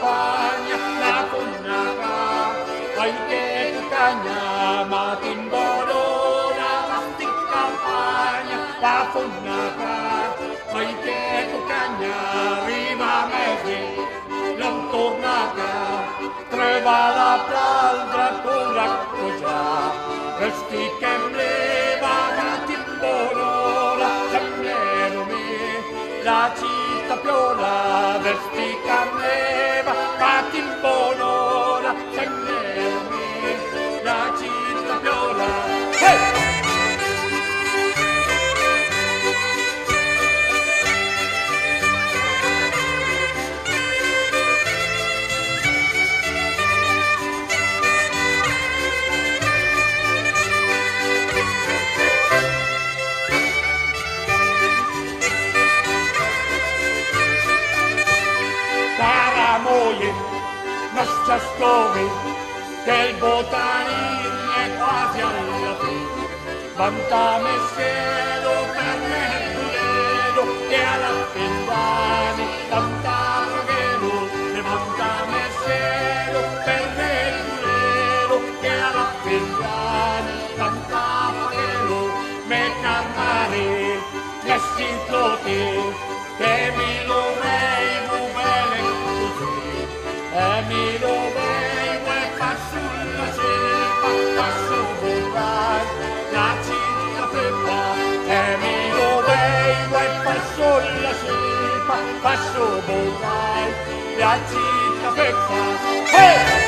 campagna, la punnaca, ai che tu cagna, ma timborona, in campagna, la punnaca, ai che tu cagna, arriva mesi, non torna più, trova la paldra con la cogia, resti che mleva, ma timborona, sembrero me, la città piola, vesti camleva, fatti bonora, sembrero me, la città piola. Hey! Cara moglie, non sta scovi, che il botanino è quasi alla fine. Vantame cielo per me il che alla pendani, vantame che lui, e vantame cielo per me il che alla pendani, vantame che lui, me cantare, me sintote, che mi lo mi lo vedo e fa sulla cepa, passo vorrai, la città peppa. Mi lo vedo e fa sulla cepa, passo vorrai, la città peppa. Hey!